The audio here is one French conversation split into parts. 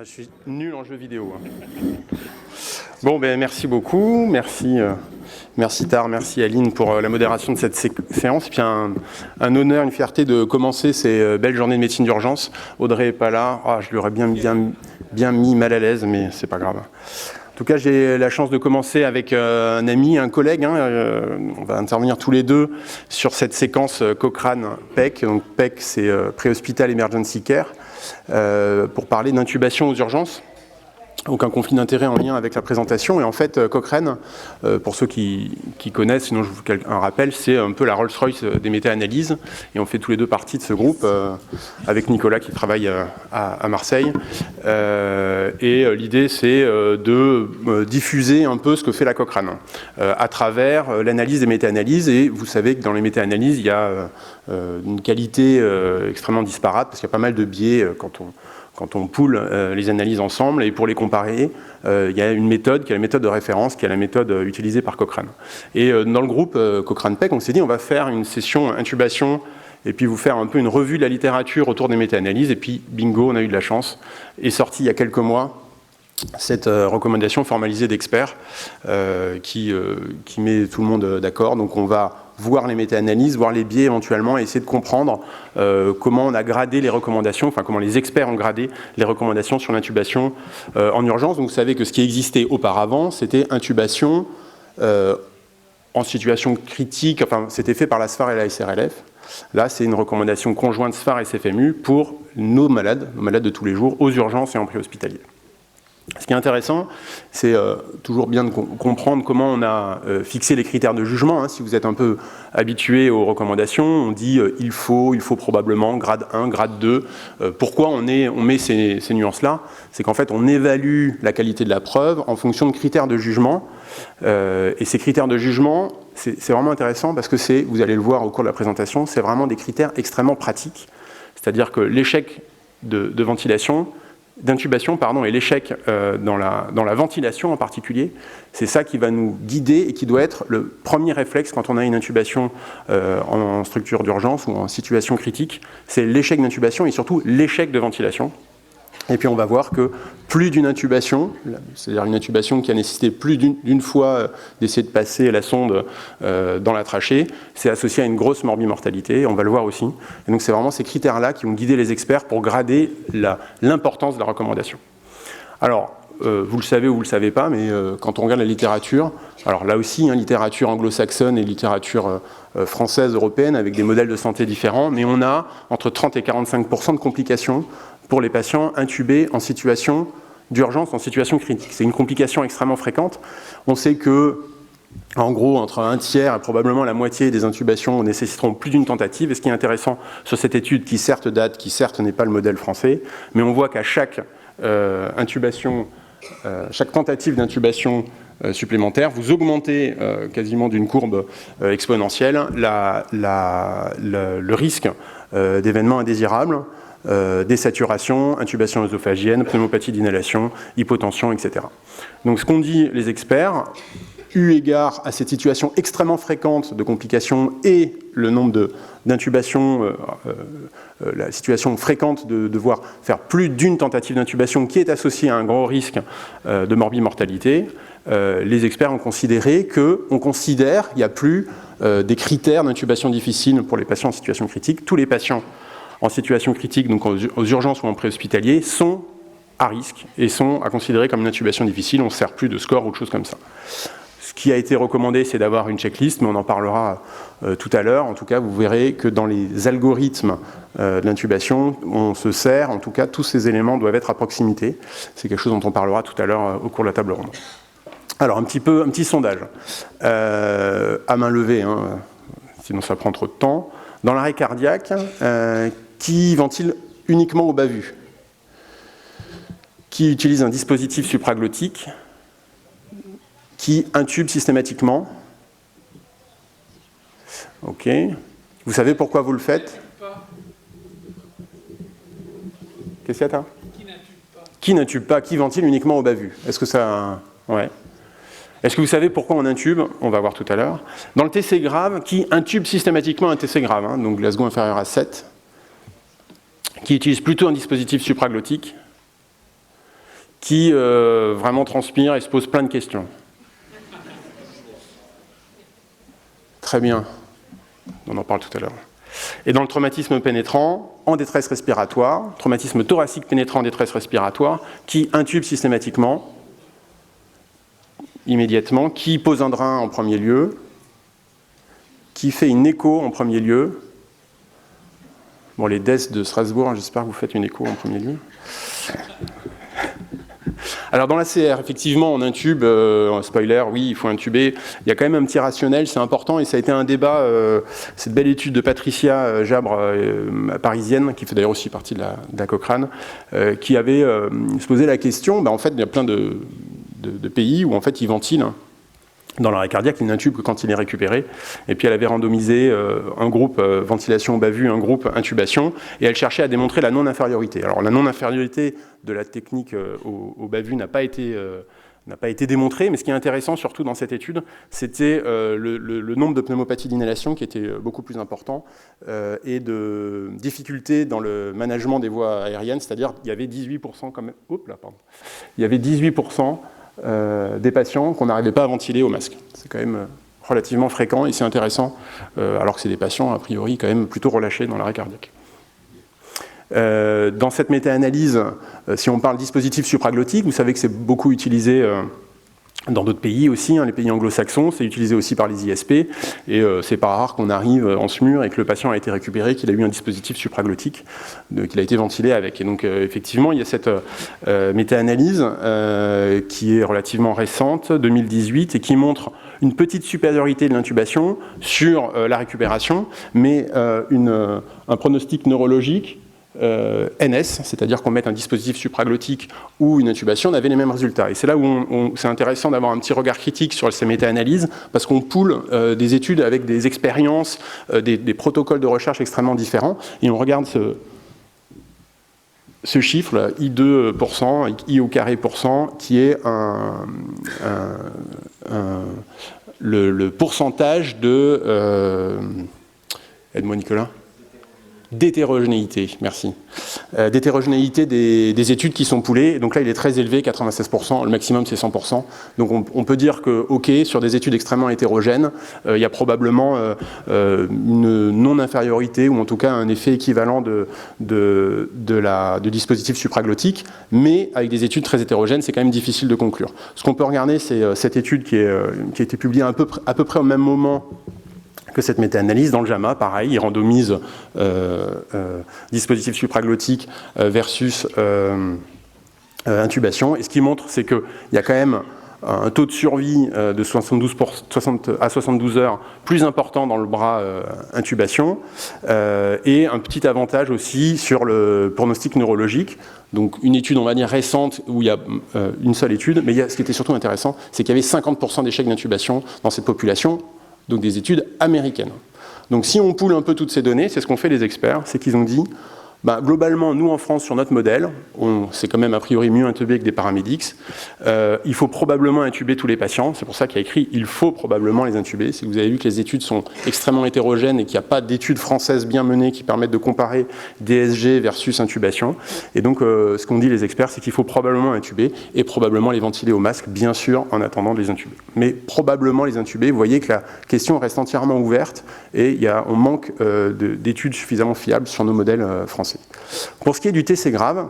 Je suis nul en jeux vidéo. Bon, ben merci beaucoup. Merci Tar, merci Aline pour la modération de cette séance. Et puis un honneur, une fierté de commencer ces belles journées de médecine d'urgence. Audrey n'est pas là. Je lui aurais bien mis mal à l'aise, mais c'est pas grave. En tout cas, j'ai la chance de commencer avec un ami, un collègue. On va intervenir tous les deux sur cette séquence Cochrane-PEC. Donc PEC, c'est Pre-Hospital Emergency Care, pour parler d'intubation aux urgences. Aucun conflit d'intérêt en lien avec la présentation. Et en fait, Cochrane, pour ceux qui connaissent, sinon je vous fais un rappel, c'est un peu la Rolls-Royce des méta-analyses. Et on fait tous les deux partie de ce groupe, avec Nicolas qui travaille à Marseille. Et l'idée, c'est de diffuser un peu ce que fait la Cochrane à travers l'analyse des méta-analyses. Et vous savez que dans les méta-analyses, il y a une qualité extrêmement disparate, parce qu'il y a pas mal de biais quand on pool les analyses ensemble, et pour les comparer, il y a une méthode qui est la méthode de référence, qui est la méthode utilisée par Cochrane. Et dans le groupe Cochrane-PEC, on s'est dit on va faire une session intubation, et puis vous faire un peu une revue de la littérature autour des méta-analyses, et puis bingo, on a eu de la chance, est sorti il y a quelques mois cette recommandation formalisée d'experts qui met tout le monde d'accord. Donc on va voir les méta-analyses, voir les biais éventuellement, et essayer de comprendre comment on a gradé les recommandations, enfin comment les experts ont gradé les recommandations sur l'intubation en urgence. Donc vous savez que ce qui existait auparavant, c'était intubation en situation critique, enfin c'était fait par la SFAR et la SRLF. Là, c'est une recommandation conjointe SFAR et CFMU pour nos malades de tous les jours, aux urgences et en préhospitalier. Ce qui est intéressant, c'est toujours bien de comprendre comment on a fixé les critères de jugement. Si vous êtes un peu habitué aux recommandations, on dit il faut probablement grade 1, grade 2. Pourquoi on met ces nuances-là? C'est qu'en fait, on évalue la qualité de la preuve en fonction de critères de jugement. Et ces critères de jugement, c'est vraiment intéressant parce que vous allez le voir au cours de la présentation, c'est vraiment des critères extrêmement pratiques. C'est-à-dire que l'échec de ventilation, d'intubation, et l'échec dans la ventilation en particulier, c'est ça qui va nous guider et qui doit être le premier réflexe quand on a une intubation en structure d'urgence ou en situation critique. C'est l'échec d'intubation et surtout l'échec de ventilation. Et puis on va voir que plus d'une intubation, c'est-à-dire une intubation qui a nécessité plus d'une fois d'essayer de passer la sonde dans la trachée, c'est associé à une grosse morbimortalité, on va le voir aussi. Et donc c'est vraiment ces critères-là qui ont guidé les experts pour grader l'importance de la recommandation. Alors, vous le savez ou vous ne le savez pas, mais quand on regarde la littérature, alors là aussi, littérature anglo-saxonne et littérature française, européenne, avec des modèles de santé différents, mais on a entre 30 et 45% de complications pour les patients intubés en situation d'urgence, en situation critique. C'est une complication extrêmement fréquente. On sait que, en gros, entre un tiers et probablement la moitié des intubations nécessiteront plus d'une tentative. Et ce qui est intéressant sur cette étude, qui certes date, qui certes n'est pas le modèle français, mais on voit qu'à chaque chaque tentative d'intubation supplémentaire, vous augmentez quasiment d'une courbe exponentielle le risque d'événements indésirables, désaturation, intubation œsophagienne, pneumopathie d'inhalation, hypotension, etc. Donc ce qu'ont dit les experts, eu égard à cette situation extrêmement fréquente de complications et le nombre d'intubations, la situation fréquente de devoir faire plus d'une tentative d'intubation qui est associée à un gros risque de morbimortalité, les experts ont considéré qu'il n'y a plus des critères d'intubation difficile pour les patients en situation critique. Tous les patients en situation critique, donc aux urgences ou en préhospitalier, sont à risque et sont à considérer comme une intubation difficile. On ne sert plus de score ou de choses comme ça. Ce qui a été recommandé, c'est d'avoir une checklist, mais on en parlera tout à l'heure. En tout cas, vous verrez que dans les algorithmes de l'intubation, on se sert, en tout cas, tous ces éléments doivent être à proximité. C'est quelque chose dont on parlera tout à l'heure au cours de la table ronde. Alors, un petit sondage, à main levée, sinon ça prend trop de temps. Dans l'arrêt cardiaque, qui ventile uniquement au bas-vu? Qui utilise un dispositif supraglottique? Qui intube systématiquement? Ok. Vous savez pourquoi vous le faites? Qu'est-ce qu'il y a, Qui n'intube pas? Qui ventile uniquement au bas-vu? Est-ce que ça... Ouais. Est-ce que vous savez pourquoi on intube? On va voir tout à l'heure. Dans le TC grave, qui intube systématiquement un TC grave, donc Glasgow inférieur à 7, qui utilise plutôt un dispositif supraglottique? qui vraiment transpire et se pose plein de questions. Très bien, on en parle tout à l'heure. Et dans le traumatisme pénétrant, en détresse respiratoire, traumatisme thoracique pénétrant en détresse respiratoire, qui intube systématiquement, immédiatement, qui pose un drain en premier lieu, qui fait une écho en premier lieu. Bon, les DES de Strasbourg, j'espère que vous faites une écho en premier lieu. Alors dans la CR, effectivement, on intube, spoiler, oui, il faut intuber. Il y a quand même un petit rationnel, c'est important, et ça a été un débat, cette belle étude de Patricia Jabre, parisienne, qui fait d'ailleurs aussi partie de la Cochrane, qui avait se posé la question, en fait, il y a plein de pays où en fait, ils ventilent dans l'arrêt cardiaque, il n'intube que quand il est récupéré. Et puis elle avait randomisé un groupe ventilation au bas-vu, un groupe intubation, et elle cherchait à démontrer la non-infériorité. Alors la non-infériorité de la technique au bas-vu n'a pas été démontrée, mais ce qui est intéressant surtout dans cette étude, c'était le nombre de pneumopathies d'inhalation qui était beaucoup plus important et de difficultés dans le management des voies aériennes, c'est-à-dire il y avait 18% quand même. Il y avait 18% des patients qu'on n'arrivait pas à ventiler au masque. C'est quand même relativement fréquent et c'est intéressant, alors que c'est des patients a priori quand même plutôt relâchés dans l'arrêt cardiaque. Dans cette méta-analyse, si on parle dispositif supraglottique, vous savez que c'est beaucoup utilisé dans d'autres pays aussi, les pays anglo-saxons, c'est utilisé aussi par les ISP, et c'est pas rare qu'on arrive en SMUR et que le patient a été récupéré, qu'il a eu un dispositif supraglottique, qu'il a été ventilé avec. Et donc effectivement, il y a cette méta-analyse qui est relativement récente, 2018, et qui montre une petite supériorité de l'intubation sur la récupération, mais un pronostic neurologique NS, c'est-à-dire qu'on met un dispositif supraglottique ou une intubation, on avait les mêmes résultats. Et c'est là où c'est intéressant d'avoir un petit regard critique sur ces méta-analyses, parce qu'on poule des études avec des expériences, des protocoles de recherche extrêmement différents, et on regarde ce chiffre, là, I2%, I au carré %, qui est le pourcentage de... aide-moi Nicolas. D'hétérogénéité, merci. D'hétérogénéité des études qui sont poolées. Donc là, il est très élevé, 96%, le maximum c'est 100%. Donc on peut dire que, ok, sur des études extrêmement hétérogènes, il y a probablement une non-infériorité, ou en tout cas un effet équivalent de dispositif supraglottique, mais avec des études très hétérogènes, c'est quand même difficile de conclure. Ce qu'on peut regarder, c'est cette étude qui a été publiée à peu près au même moment que cette méta-analyse. Dans le JAMA, pareil, il randomise dispositif supraglottique versus intubation. Et ce qu'il montre, c'est qu'il y a quand même un taux de survie de 60 à 72 heures plus important dans le bras intubation et un petit avantage aussi sur le pronostic neurologique. Donc une étude, on va dire, récente où il y a une seule étude, mais ce qui était surtout intéressant, c'est qu'il y avait 50% d'échecs d'intubation dans cette population, donc des études américaines. Donc si on poule un peu toutes ces données, c'est ce qu'ont fait les experts, c'est qu'ils ont dit, globalement, nous en France, sur notre modèle, c'est quand même a priori mieux intubé que des paramédics, il faut probablement intuber tous les patients, c'est pour ça qu'il y a écrit « il faut probablement les intuber ». Si vous avez vu que les études sont extrêmement hétérogènes et qu'il n'y a pas d'études françaises bien menées qui permettent de comparer DSG versus intubation. Et donc, ce qu'ont dit les experts, c'est qu'il faut probablement intuber et probablement les ventiler au masque, bien sûr, en attendant de les intuber. Mais probablement les intuber, vous voyez que la question reste entièrement ouverte et on manque d'études suffisamment fiables sur nos modèles français. Pour ce qui est du TC grave,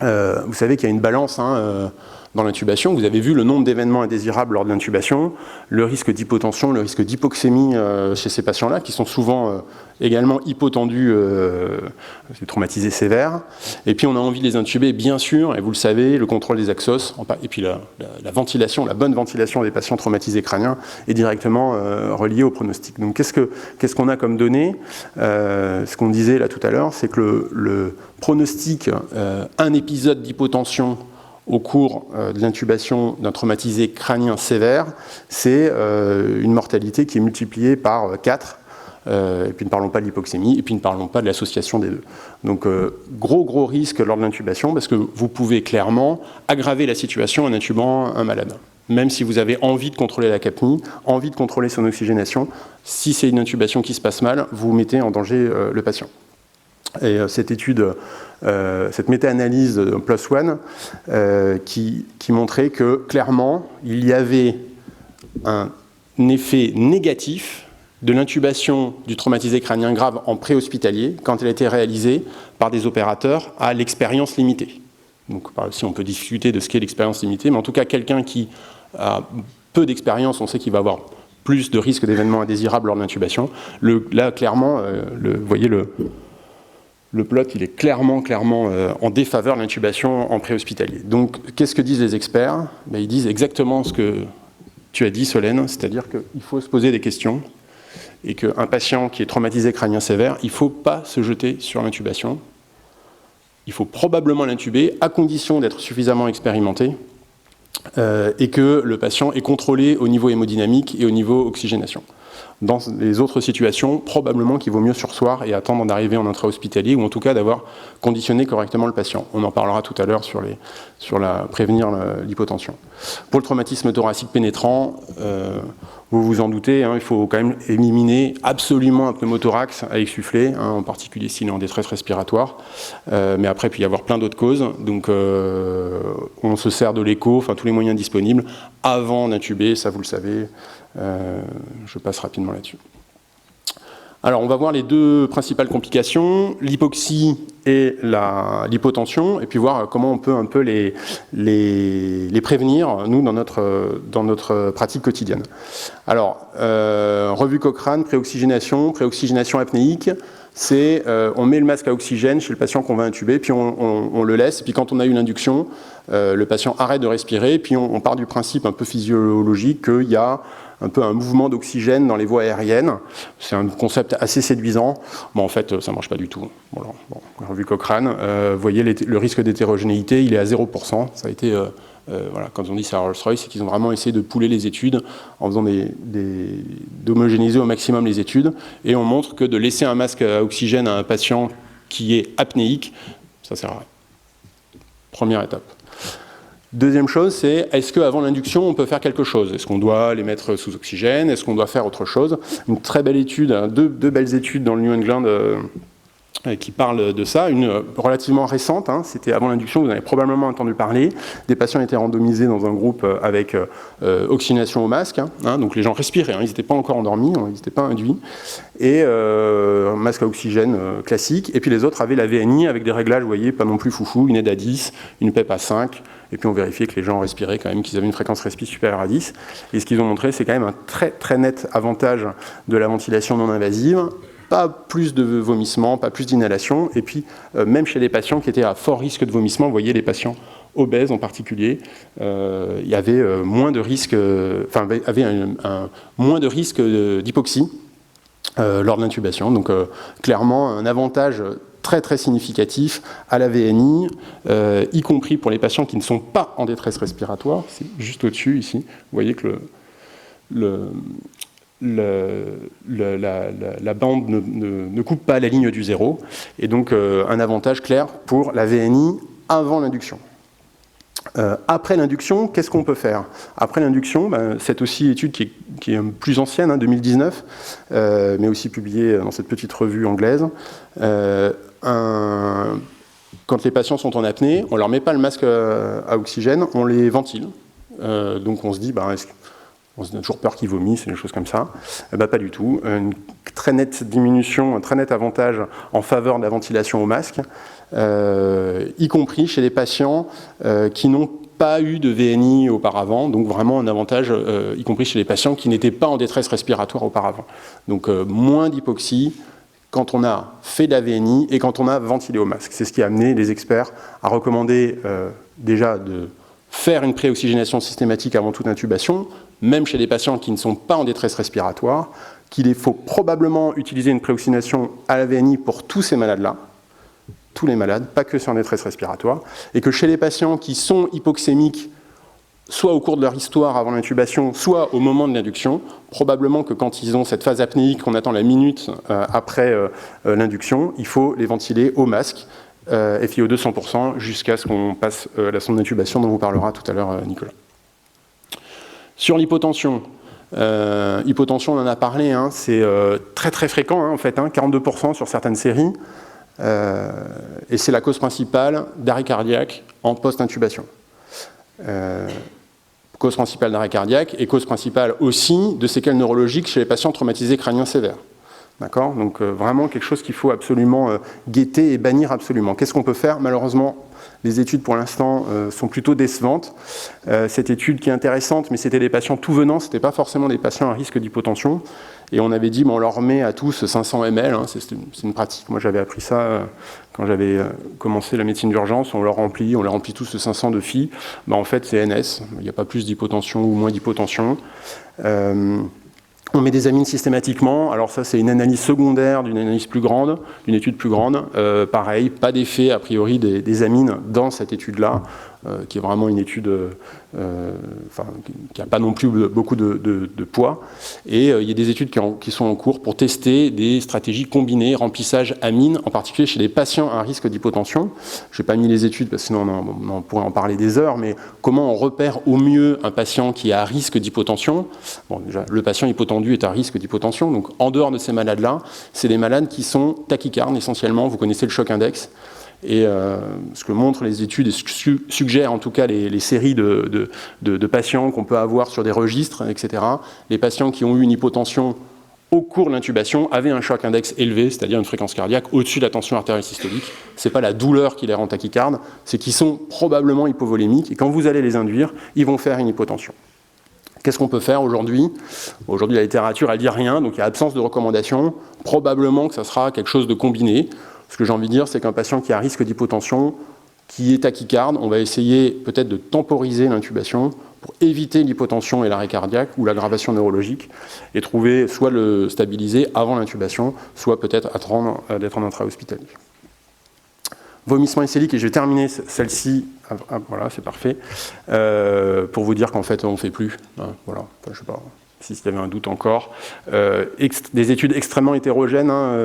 vous savez qu'il y a une balance dans l'intubation. Vous avez vu le nombre d'événements indésirables lors de l'intubation, le risque d'hypotension, le risque d'hypoxémie chez ces patients-là, qui sont souvent également hypotendus, traumatisés sévères. Et puis on a envie de les intuber, bien sûr, et vous le savez, le contrôle des axos, et puis la ventilation, la bonne ventilation des patients traumatisés crâniens est directement reliée au pronostic. Donc qu'est-ce qu'on a comme données Ce qu'on disait là tout à l'heure, c'est que le pronostic, un épisode d'hypotension au cours de l'intubation d'un traumatisé crânien sévère, c'est une mortalité qui est multipliée par 4. Et puis ne parlons pas de l'hypoxémie, et puis ne parlons pas de l'association des deux. Donc gros risque lors de l'intubation, parce que vous pouvez clairement aggraver la situation en intubant un malade. Même si vous avez envie de contrôler la capnie, envie de contrôler son oxygénation, si c'est une intubation qui se passe mal, vous mettez en danger le patient. Et cette étude, cette méta-analyse Plus One, qui montrait que clairement, il y avait un effet négatif de l'intubation du traumatisé crânien grave en préhospitalier quand elle a été réalisée par des opérateurs à l'expérience limitée. Donc si on peut discuter de ce qu'est l'expérience limitée, mais en tout cas quelqu'un qui a peu d'expérience, on sait qu'il va avoir plus de risques d'événements indésirables lors de l'intubation. Là, clairement, vous voyez le plot, il est clairement en défaveur de l'intubation en préhospitalier. Donc, qu'est-ce que disent les experts? Ils disent exactement ce que tu as dit, Solène, c'est-à-dire qu'il faut se poser des questions et qu'un patient qui est traumatisé crânien sévère, il ne faut pas se jeter sur l'intubation. Il faut probablement l'intuber à condition d'être suffisamment expérimenté et que le patient est contrôlé au niveau hémodynamique et au niveau oxygénation. Dans les autres situations, probablement qu'il vaut mieux surseoir et attendre d'arriver en intra-hospitalier ou en tout cas d'avoir conditionné correctement le patient. On en parlera tout à l'heure sur prévenir l'hypotension. Pour le traumatisme thoracique pénétrant, vous vous en doutez, il faut quand même éliminer absolument un pneumothorax à exsuffler, en particulier s'il est en détresse respiratoire. Mais après, il peut y avoir plein d'autres causes. Donc, on se sert de l'écho, tous les moyens disponibles avant d'intuber, ça vous le savez. Je passe rapidement là-dessus. Alors, on va voir les deux principales complications, l'hypoxie et l'hypotension, et puis voir comment on peut un peu les prévenir, nous, dans notre pratique quotidienne. Alors, revue Cochrane, préoxygénation apnéique, c'est on met le masque à oxygène chez le patient qu'on va intuber, puis on le laisse, puis quand on a eu l'induction, le patient arrête de respirer, puis on part du principe un peu physiologique qu'il y a un peu un mouvement d'oxygène dans les voies aériennes. C'est un concept assez séduisant. Bon, en fait, ça ne marche pas du tout. Revue Cochrane, vous voyez le risque d'hétérogénéité, il est à 0%. Ça a été, quand on dit ça à Rolls-Royce, c'est qu'ils ont vraiment essayé de pouler les études en faisant d'homogénéiser au maximum les études. Et on montre que de laisser un masque à oxygène à un patient qui est apnéique, ça sert à rien. Première étape. Deuxième chose, c'est est-ce qu'avant l'induction, on peut faire quelque chose? Est-ce qu'on doit les mettre sous oxygène? Est-ce qu'on doit faire autre chose? Une très belle étude, deux belles études dans le New England qui parlent de ça. Une relativement récente, c'était avant l'induction, vous en avez probablement entendu parler. Des patients étaient randomisés dans un groupe avec oxygénation au masque. Donc les gens respiraient, ils n'étaient pas encore endormis, ils n'étaient pas induits. Et un masque à oxygène classique. Et puis les autres avaient la VNI avec des réglages, vous voyez, pas non plus foufou, une aide à 10, une PEP à 5. Et puis on vérifiait que les gens respiraient quand même, qu'ils avaient une fréquence respi supérieure à 10. Et ce qu'ils ont montré, c'est quand même un très très net avantage de la ventilation non invasive. Pas plus de vomissements, pas plus d'inhalation. Et puis même chez les patients qui étaient à fort risque de vomissement, vous voyez les patients obèses en particulier, il y avait moins de risque, moins de risque d'hypoxie lors de l'intubation. Donc clairement un avantage très très significatif à la VNI, y compris pour les patients qui ne sont pas en détresse respiratoire. C'est juste au-dessus ici. Vous voyez que la bande ne coupe pas la ligne du zéro. Et donc un avantage clair pour la VNI avant l'induction. Après l'induction, qu'est-ce qu'on peut faire? Après l'induction, c'est aussi étude qui est plus ancienne, 2019, mais aussi publiée dans cette petite revue anglaise. Quand les patients sont en apnée, on ne leur met pas le masque à oxygène, on les ventile. Donc on se dit, on a toujours peur qu'ils vomissent, des choses comme ça. Pas du tout. Une très nette diminution, un très net avantage en faveur de la ventilation au masque, y compris chez les patients qui n'ont pas eu de VNI auparavant, donc vraiment un avantage, y compris chez les patients qui n'étaient pas en détresse respiratoire auparavant. Donc moins d'hypoxie quand on a fait de la VNI et quand on a ventilé au masque. C'est ce qui a amené les experts à recommander déjà de faire une préoxygénation systématique avant toute intubation, même chez les patients qui ne sont pas en détresse respiratoire, qu'il faut probablement utiliser une préoxygénation à la VNI pour tous ces malades-là, tous les malades, pas que ceux en détresse respiratoire, et que chez les patients qui sont hypoxémiques, soit au cours de leur histoire avant l'intubation, soit au moment de l'induction, probablement que quand ils ont cette phase apnéique, qu'on attend la minute après l'induction, il faut les ventiler au masque, FiO2 100%, jusqu'à ce qu'on passe la sonde d'intubation dont vous parlera tout à l'heure Nicolas. Sur l'hypotension, on en a parlé, c'est très très fréquent en fait, 42% sur certaines séries. Et c'est la cause principale d'arrêt cardiaque en post-intubation. Cause principale d'arrêt cardiaque et cause principale aussi de séquelles neurologiques chez les patients traumatisés crâniens sévères. D'accord ? Donc vraiment quelque chose qu'il faut absolument guetter et bannir absolument. Qu'est-ce qu'on peut faire ? Malheureusement, les études pour l'instant sont plutôt décevantes. Cette étude qui est intéressante, mais c'était des patients tout venant, c'était pas forcément des patients à risque d'hypotension. Et on avait dit, bon, on leur remet à tous 500 ml, hein, c'est une pratique. Moi j'avais appris ça quand j'avais commencé la médecine d'urgence, on les remplit tous de 500 de filles. En fait c'est NS, il n'y a pas plus d'hypotension ou moins d'hypotension. On met des amines systématiquement, alors ça c'est une analyse secondaire d'une analyse plus grande, d'une étude plus grande. Pareil, pas d'effet a priori des amines dans cette étude-là, qui est vraiment une étude qui n'a pas non plus beaucoup de poids. Et il y a des études qui sont en cours pour tester des stratégies combinées, remplissage amine, en particulier chez les patients à risque d'hypotension. Je n'ai pas mis les études parce que sinon on pourrait en parler des heures, mais comment on repère au mieux un patient qui est à risque d'hypotension. Bon, déjà, le patient hypotendu est à risque d'hypotension, donc en dehors de ces malades-là, c'est des malades qui sont tachycardes essentiellement, vous connaissez le choc index. Et ce que montrent les études, et ce que suggèrent en tout cas les séries de patients qu'on peut avoir sur des registres, etc. Les patients qui ont eu une hypotension au cours de l'intubation avaient un choc index élevé, c'est-à-dire une fréquence cardiaque au-dessus de la tension artérielle systolique. Ce n'est pas la douleur qui les rend tachycardes, c'est qu'ils sont probablement hypovolémiques, et quand vous allez les induire, ils vont faire une hypotension. Qu'est-ce qu'on peut faire aujourd'hui ? Aujourd'hui, la littérature, elle dit rien, donc il y a absence de recommandation. Probablement que ça sera quelque chose de combiné. Ce que j'ai envie de dire, c'est qu'un patient qui a risque d'hypotension, qui est tachycarde, on va essayer peut-être de temporiser l'intubation pour éviter l'hypotension et l'arrêt cardiaque ou l'aggravation neurologique et trouver soit le stabiliser avant l'intubation, soit peut-être attendre d'être en intra-hospitalier. Vomissement ischémique, et je vais terminer celle-ci, voilà, c'est parfait, pour vous dire qu'en fait on ne fait plus, hein, voilà, enfin, je sais pas. S'il y avait un doute encore. Des études extrêmement hétérogènes. Hein,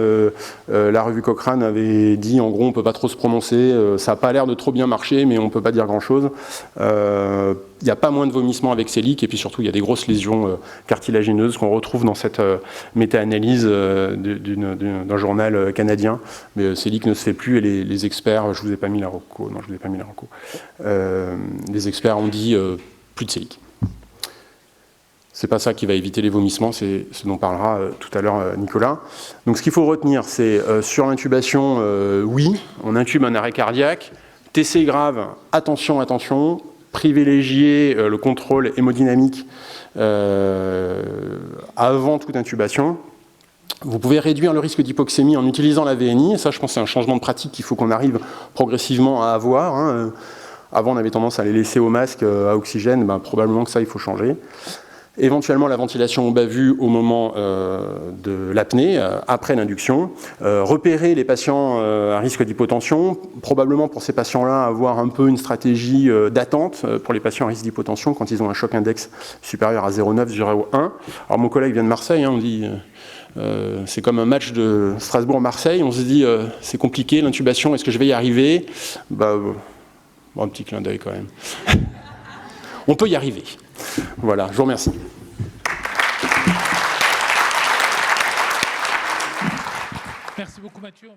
la revue Cochrane avait dit, en gros, on ne peut pas trop se prononcer. Ça n'a pas l'air de trop bien marcher, mais on ne peut pas dire grand-chose. Il n'y a pas moins de vomissements avec Celic, et puis surtout, il y a des grosses lésions cartilagineuses qu'on retrouve dans cette méta-analyse d'un journal canadien. Mais Celic ne se fait plus, et les experts, je ne vous ai pas mis la reco, non, je vous ai pas mis la reco. Les experts ont dit plus de Celic. C'est pas ça qui va éviter les vomissements, c'est ce dont parlera tout à l'heure Nicolas. Donc ce qu'il faut retenir, c'est sur l'intubation, oui, on intube un arrêt cardiaque, TC grave, attention, attention, privilégier le contrôle hémodynamique avant toute intubation. Vous pouvez réduire le risque d'hypoxémie en utilisant la VNI, et ça je pense que c'est un changement de pratique qu'il faut qu'on arrive progressivement à avoir. Hein. Avant on avait tendance à les laisser au masque à oxygène, ben, probablement que ça il faut changer. Éventuellement la ventilation au bas-vu au moment de l'apnée, après l'induction. Repérer les patients à risque d'hypotension, probablement pour ces patients-là avoir un peu une stratégie d'attente pour les patients à risque d'hypotension quand ils ont un choc index supérieur à 0,9, 0,1. Alors mon collègue vient de Marseille, hein, on dit... c'est comme un match de Strasbourg-Marseille, on se dit c'est compliqué l'intubation, est-ce que je vais y arriver ? Bon, un petit clin d'œil quand même. On peut y arriver. Voilà, je vous remercie. Merci beaucoup Mathieu.